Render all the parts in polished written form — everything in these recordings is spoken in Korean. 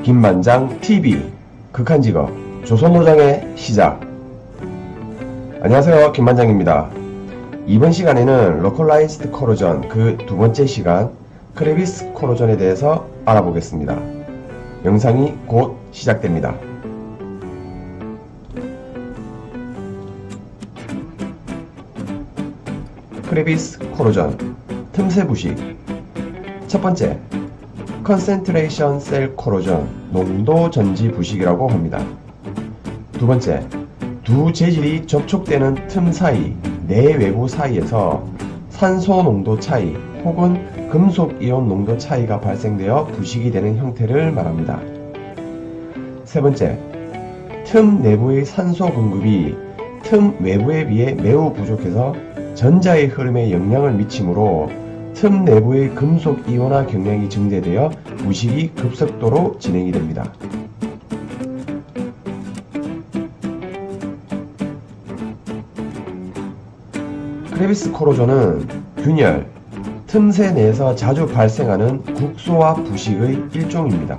김만장 TV 극한직업 조선노장의 시작. 안녕하세요, 김만장입니다. 이번 시간에는 로컬라이즈드 코로전 그 두 번째 시간 크레비스 코로전에 대해서 알아보겠습니다. 영상이 곧 시작됩니다. 크레비스 코로전 틈새 부식. 첫 번째, 컨센트레이션 셀 코로전 농도 전지 부식이라고 합니다. 두 번째, 두 재질이 접촉되는 틈 사이, 내외부 사이에서 산소 농도 차이 혹은 금속 이온 농도 차이가 발생되어 부식이 되는 형태를 말합니다. 세 번째, 틈 내부의 산소 공급이 틈 외부에 비해 매우 부족해서 전자의 흐름에 영향을 미치므로 틈 내부의 금속 이온화 경량이 증대되어 부식이 급속도로 진행이 됩니다. 크레비스 코로전은 균열, 틈새 내에서 자주 발생하는 국소화 부식의 일종입니다.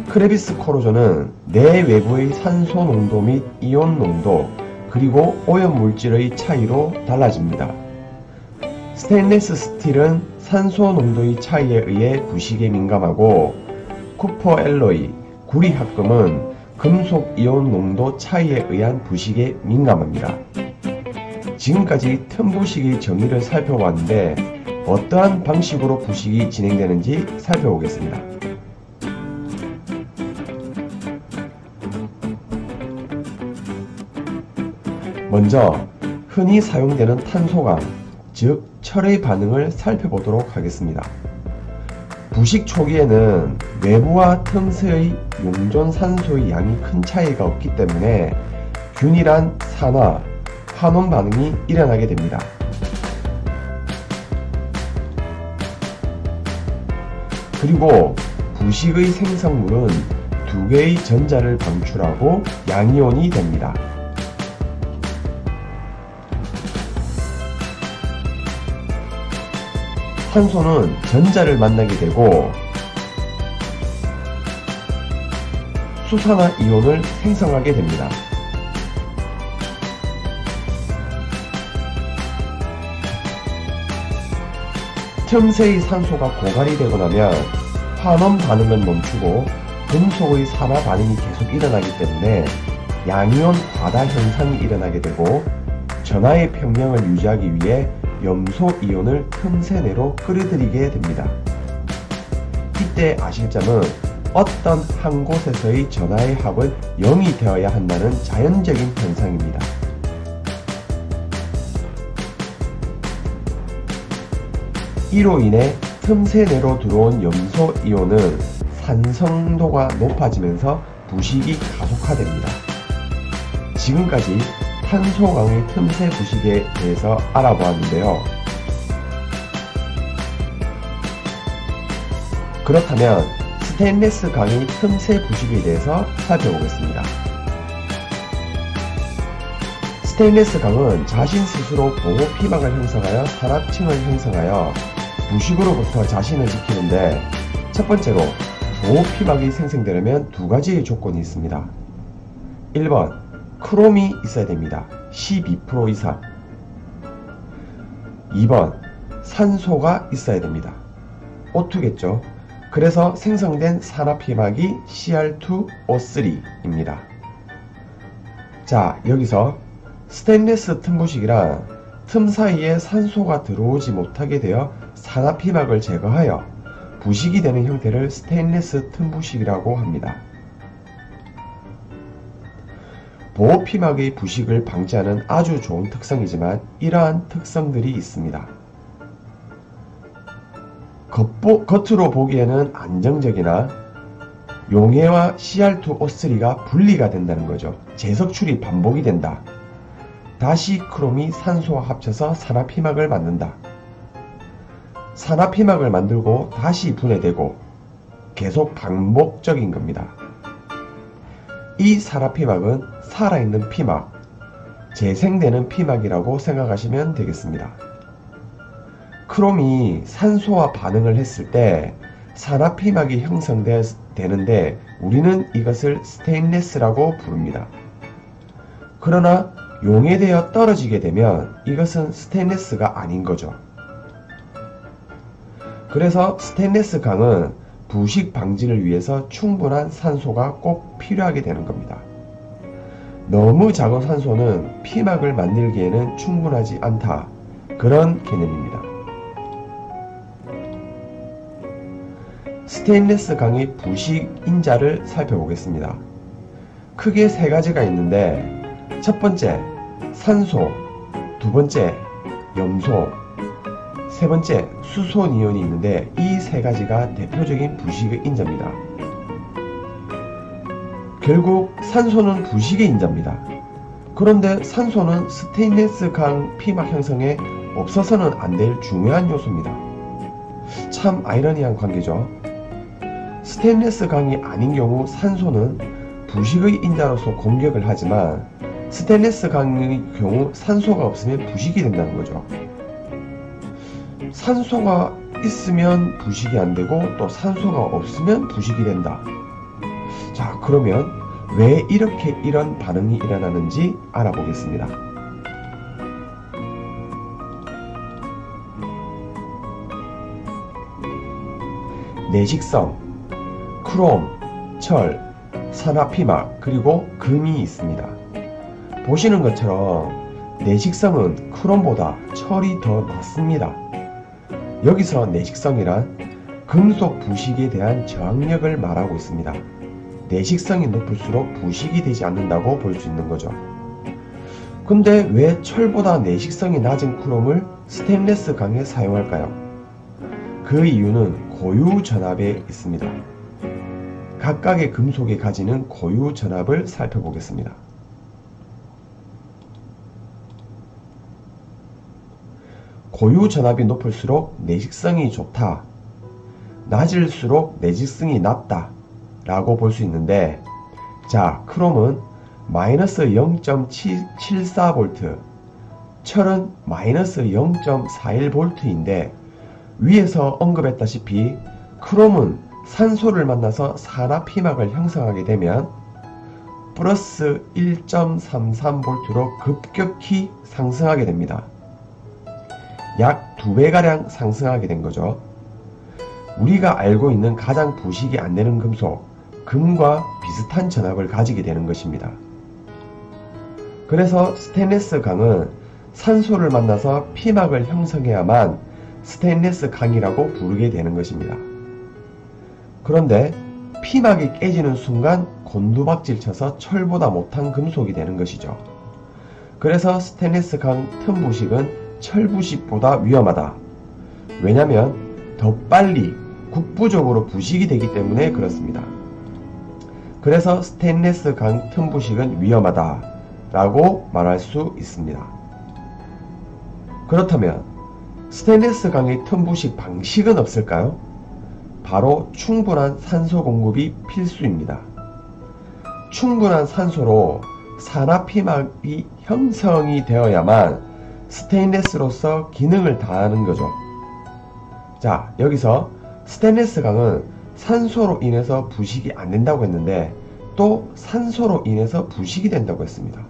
크레비스 코로전은 내외부의 산소 농도 및 이온 농도 그리고 오염물질의 차이로 달라집니다. 스테인리스 스틸은 산소 농도의 차이에 의해 부식에 민감하고 쿠퍼 엘로이, 구리 합금은 금속 이온 농도 차이에 의한 부식에 민감합니다. 지금까지 틈 부식의 정의를 살펴봤는데 어떠한 방식으로 부식이 진행되는지 살펴보겠습니다. 먼저 흔히 사용되는 탄소강, 즉 철의 반응을 살펴보도록 하겠습니다. 부식 초기에는 외부와 틈새의 용존 산소의 양이 큰 차이가 없기 때문에 균일한 산화, 환원 반응이 일어나게 됩니다. 그리고 부식의 생성물은 두 개의 전자를 방출하고 양이온이 됩니다. 산소는 전자를 만나게 되고 수산화 이온을 생성하게 됩니다. 틈새의 산소가 고갈이 되고 나면 환원 반응은 멈추고 금속의 산화 반응이 계속 일어나기 때문에 양이온 과다 현상이 일어나게 되고 전하의 평형을 유지하기 위해 염소 이온을 틈새 내로 끌어들이게 됩니다. 이때 아실 점은 어떤 한 곳에서의 전하의 합은 0이 되어야 한다는 자연적인 현상입니다. 이로 인해 틈새 내로 들어온 염소 이온은 산성도가 높아지면서 부식이 가속화됩니다. 지금까지 탄소강의 틈새 부식에 대해서 알아보았는데요. 그렇다면 스테인리스 강의 틈새 부식에 대해서 살펴보겠습니다. 스테인리스 강은 자신 스스로 보호 피막을 형성하여 산화층을 형성하여 부식으로부터 자신을 지키는데, 첫 번째로 보호 피막이 생성되려면 두 가지의 조건이 있습니다. 1번, 크롬이 있어야 됩니다. 12% 이상. 2번, 산소가 있어야 됩니다. O2겠죠. 그래서 생성된 산화피막이 Cr2O3입니다. 자, 여기서 스테인리스 틈부식이란 틈 사이에 산소가 들어오지 못하게 되어 산화피막을 제거하여 부식이 되는 형태를 스테인리스 틈부식이라고 합니다. 보호피막의 부식을 방지하는 아주 좋은 특성이지만 이러한 특성들이 있습니다. 겉으로 보기에는 안정적이나 용해와 Cr2O3가 분리가 된다는 거죠. 재석출이 반복이 된다. 다시 크롬이 산소와 합쳐서 산화피막을 만든다. 산화피막을 만들고 다시 분해되고 계속 반복적인 겁니다. 이 산화피막은 살아있는 피막, 재생되는 피막이라고 생각하시면 되겠습니다. 크롬이 산소와 반응을 했을 때 산화피막이 형성되는데 우리는 이것을 스테인리스라고 부릅니다. 그러나 용해되어 떨어지게 되면 이것은 스테인리스가 아닌 거죠. 그래서 스테인리스 강은 부식 방지를 위해서 충분한 산소가 꼭 필요하게 되는 겁니다. 너무 작은 산소는 피막을 만들기에는 충분하지 않다. 그런 개념입니다. 스테인리스 강의 부식 인자를 살펴보겠습니다. 크게 세 가지가 있는데 첫 번째 산소, 두 번째 염소, 세 번째 수소니온이 있는데 이 세 가지가 대표적인 부식의 인자입니다. 결국 산소는 부식의 인자입니다. 그런데 산소는 스테인리스 강 피막 형성에 없어서는 안 될 중요한 요소입니다. 참 아이러니한 관계죠. 스테인리스 강이 아닌 경우 산소는 부식의 인자로서 공격을 하지만 스테인리스 강의 경우 산소가 없으면 부식이 된다는 거죠. 산소가 있으면 부식이 안 되고 또 산소가 없으면 부식이 된다. 자, 그러면 왜 이렇게 이런 반응이 일어나는지 알아보겠습니다. 내식성, 크롬, 철, 산화피막, 그리고 금이 있습니다. 보시는 것처럼 내식성은 크롬보다 철이 더 낮습니다. 여기서 내식성이란 금속 부식에 대한 저항력을 말하고 있습니다. 내식성이 높을수록 부식이 되지 않는다고 볼 수 있는 거죠. 근데 왜 철보다 내식성이 낮은 크롬을 스테인리스 강에 사용할까요? 그 이유는 고유 전압에 있습니다. 각각의 금속이 가지는 고유 전압을 살펴보겠습니다. 고유 전압이 높을수록 내식성이 좋다, 낮을수록 내식성이 낮다 라고 볼 수 있는데, 자, 크롬은 마이너스 0.74V, 철은 마이너스 0.41V인데 위에서 언급했다시피 크롬은 산소를 만나서 산화피막을 형성하게 되면 플러스 1.33V로 급격히 상승하게 됩니다. 약 2배가량 상승하게 된 거죠. 우리가 알고 있는 가장 부식이 안 되는 금속, 금과 비슷한 전압을 가지게 되는 것입니다. 그래서 스테인리스 강은 산소를 만나서 피막을 형성해야만 스테인리스 강이라고 부르게 되는 것입니다. 그런데 피막이 깨지는 순간 곤두박질 쳐서 철보다 못한 금속이 되는 것이죠. 그래서 스테인리스 강 틈 부식은 철 부식보다 위험하다. 왜냐하면 더 빨리 국부적으로 부식이 되기 때문에 그렇습니다. 그래서 스테인리스 강 틈 부식은 위험하다 라고 말할 수 있습니다. 그렇다면 스테인리스 강의 틈 부식 방식은 없을까요? 바로 충분한 산소 공급이 필수입니다. 충분한 산소로 산화피막이 형성이 되어야만 스테인리스로서 기능을 다하는 거죠. 자, 여기서 스테인리스 강은 산소로 인해서 부식이 안 된다고 했는데 또 산소로 인해서 부식이 된다고 했습니다.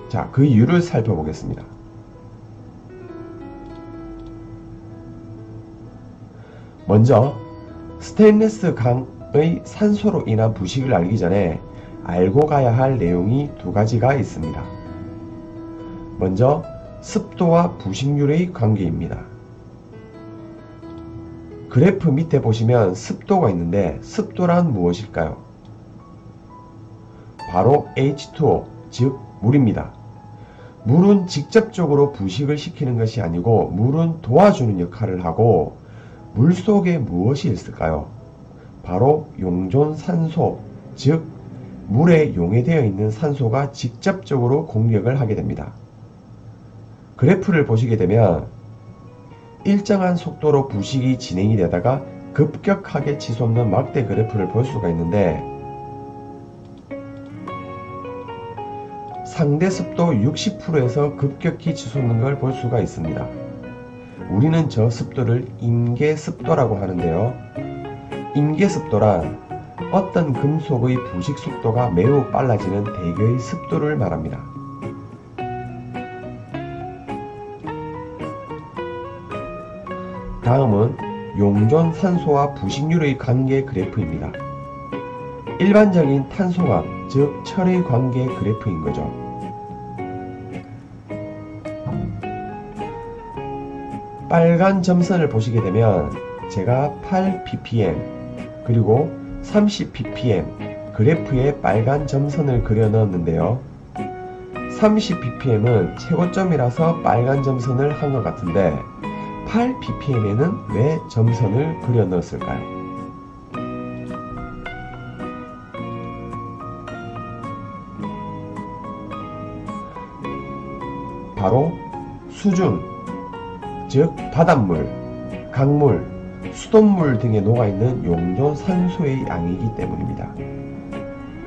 자, 그 이유를 살펴보겠습니다. 먼저 스테인리스 강의 산소로 인한 부식을 알기 전에 알고 가야 할 내용이 두 가지가 있습니다. 먼저 습도와 부식률의 관계입니다. 그래프 밑에 보시면 습도가 있는데 습도란 무엇일까요? 바로 H2O, 즉 물입니다. 물은 직접적으로 부식을 시키는 것이 아니고 물은 도와주는 역할을 하고 물 속에 무엇이 있을까요? 바로 용존산소, 즉 물에 용해되어 있는 산소가 직접적으로 공격을 하게 됩니다. 그래프를 보시게 되면 일정한 속도로 부식이 진행이 되다가 급격하게 치솟는 막대 그래프를 볼 수가 있는데 상대 습도 60%에서 급격히 치솟는 걸 볼 수가 있습니다. 우리는 저 습도를 임계 습도라고 하는데요. 인계습도란 어떤 금속의 부식 속도가 매우 빨라지는 대기의 습도를 말합니다. 다음은 용존 산소와 부식률의 관계 그래프입니다. 일반적인 탄소각, 즉 철의 관계 그래프인 거죠. 빨간 점선을 보시게 되면 제가 8ppm 그리고 30ppm 그래프에 빨간 점선을 그려 넣었는데요. 30ppm은 최고점이라서 빨간 점선을 한 것 같은데 8ppm에는 왜 점선을 그려 넣었을까요? 바로 수중, 즉 바닷물, 강물, 수돗물 등에 녹아있는 용존 산소의 양이기 때문입니다.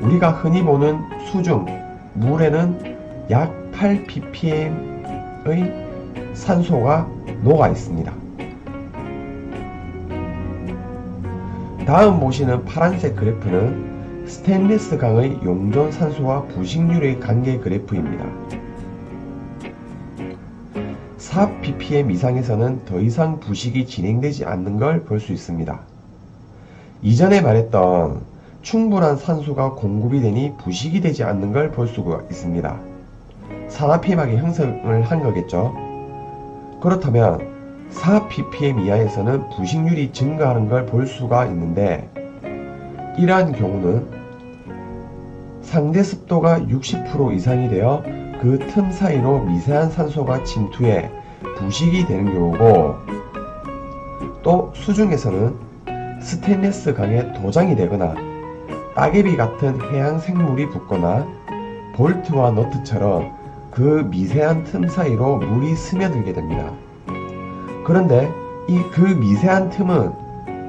우리가 흔히 보는 수중, 물에는 약 8ppm의 산소가 녹아 있습니다. 다음 보시는 파란색 그래프는 스테인리스 강의 용존 산소와 부식률의 관계 그래프입니다. 4ppm 이상에서는 더 이상 부식이 진행되지 않는 걸 볼 수 있습니다. 이전에 말했던 충분한 산소가 공급이 되니 부식이 되지 않는 걸 볼 수가 있습니다. 산화피막이 형성을 한 거겠죠. 그렇다면 4ppm 이하에서는 부식률이 증가하는 걸 볼 수가 있는데, 이러한 경우는 상대 습도가 60% 이상이 되어 그 틈 사이로 미세한 산소가 침투해 부식이 되는 경우고, 또 수중에서는 스테인리스 강에 도장이 되거나 따개비 같은 해양 생물이 붙거나 볼트와 너트처럼 그 미세한 틈 사이로 물이 스며들게 됩니다. 그런데 그 미세한 틈은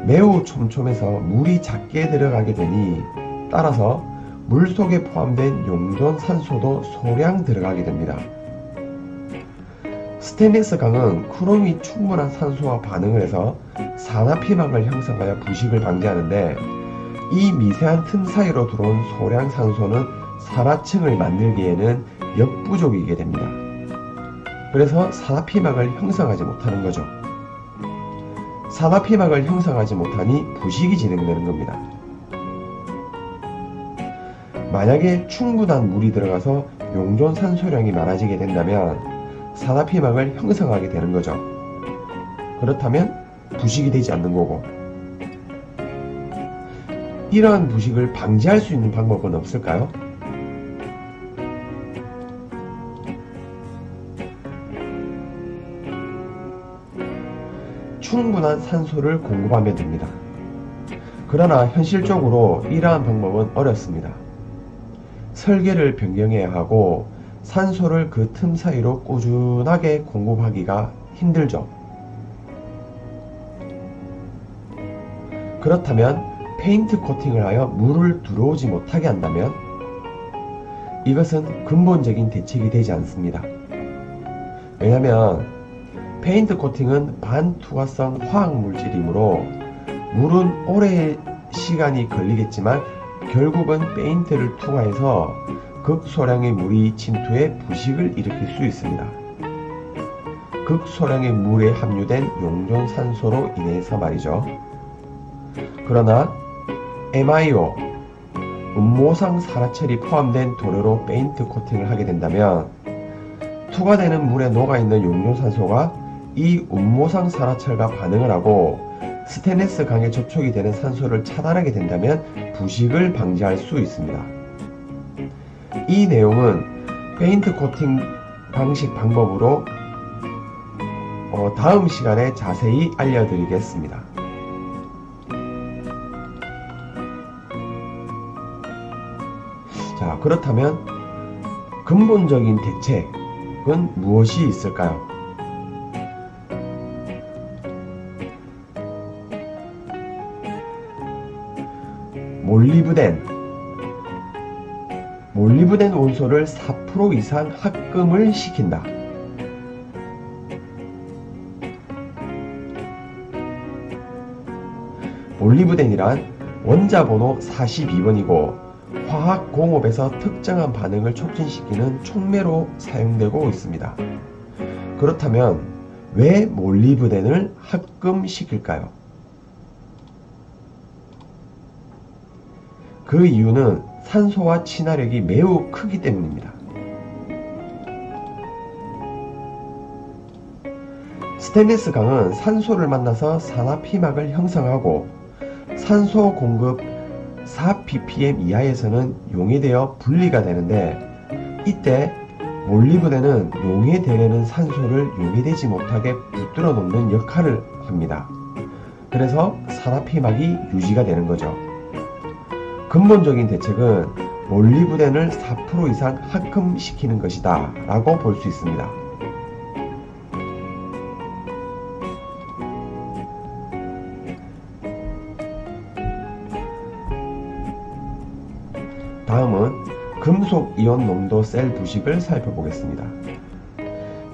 매우 촘촘해서 물이 작게 들어가게 되니 따라서 물속에 포함된 용존 산소도 소량 들어가게 됩니다. 스테인리스 강은 크롬이 충분한 산소와 반응을 해서 산화피막을 형성하여 부식을 방지하는데, 이 미세한 틈 사이로 들어온 소량 산소는 산화층을 만들기에는 역부족이게 됩니다. 그래서 산화피막을 형성하지 못하는 거죠. 산화피막을 형성하지 못하니 부식이 진행되는 겁니다. 만약에 충분한 물이 들어가서 용존 산소량이 많아지게 된다면 산화피막을 형성하게 되는 거죠. 그렇다면 부식이 되지 않는 거고, 이러한 부식을 방지할 수 있는 방법은 없을까요? 충분한 산소를 공급하면 됩니다. 그러나 현실적으로 이러한 방법은 어렵습니다. 설계를 변경해야 하고 산소를 그 틈 사이로 꾸준하게 공급하기가 힘들죠. 그렇다면 페인트 코팅을 하여 물을 들어오지 못하게 한다면 이것은 근본적인 대책이 되지 않습니다. 왜냐하면 페인트 코팅은 반투과성 화학물질이므로 물은 오래 시간이 걸리겠지만 결국은 페인트를 투과해서 극소량의 물이 침투해 부식을 일으킬 수 있습니다. 극소량의 물에 함유된 용존 산소로 인해서 말이죠. 그러나 MIO, 음모상 산화철이 포함된 도료로 페인트 코팅을 하게 된다면 투과되는 물에 녹아있는 용존산소가 이 음모상 산화철과 반응을 하고 스테인리스 강에 접촉이 되는 산소를 차단하게 된다면 부식을 방지할 수 있습니다. 이 내용은 페인트 코팅 방법으로 다음 시간에 자세히 알려드리겠습니다. 자, 그렇다면 근본적인 대책은 무엇이 있을까요? 몰리브덴 원소를 4% 이상 합금을 시킨다. 몰리브덴이란 원자번호 42번이고 화학공업에서 특정한 반응을 촉진시키는 촉매로 사용되고 있습니다. 그렇다면 왜 몰리브덴을 합금시킬까요? 그 이유는 산소와 친화력이 매우 크기 때문입니다. 스테인리스 강은 산소를 만나서 산화피막을 형성하고 산소 공급 4ppm 이하에서는 용해되어 분리가 되는데 이때 몰리브덴은 용해되려는 산소를 용해되지 못하게 붙들어 놓는 역할을 합니다. 그래서 산화피막이 유지가 되는 거죠. 근본적인 대책은 몰리브덴을 4% 이상 합금시키는 것이다 라고 볼 수 있습니다. 다음은 금속이온 농도 셀 부식을 살펴보겠습니다.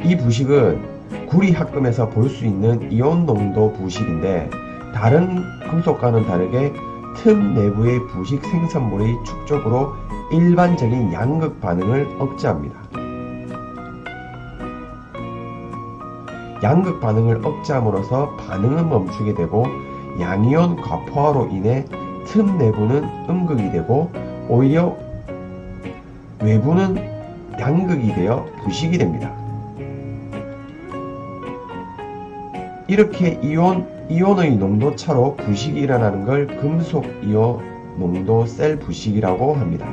이 부식은 구리 합금에서 볼 수 있는 이온 농도 부식인데 다른 금속과는 다르게 틈 내부의 부식 생성물의 축적으로 일반적인 양극 반응을 억제합니다. 양극 반응을 억제함으로써 반응은 멈추게 되고 양이온 과포화로 인해 틈 내부는 음극이 되고 오히려 외부는 양극이 되어 부식이 됩니다. 이렇게 이온의 농도 차로 부식이 일어나는 걸 금속 이온 농도 셀 부식이라고 합니다.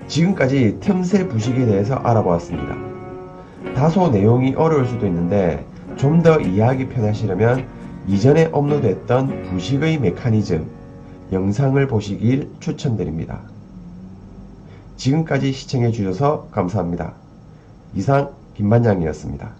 지금까지 틈새 부식에 대해서 알아보았습니다. 다소 내용이 어려울 수도 있는데 좀 더 이해하기 편하시려면 이전에 업로드했던 부식의 메커니즘 영상을 보시길 추천드립니다. 지금까지 시청해 주셔서 감사합니다. 이상 김반장이었습니다.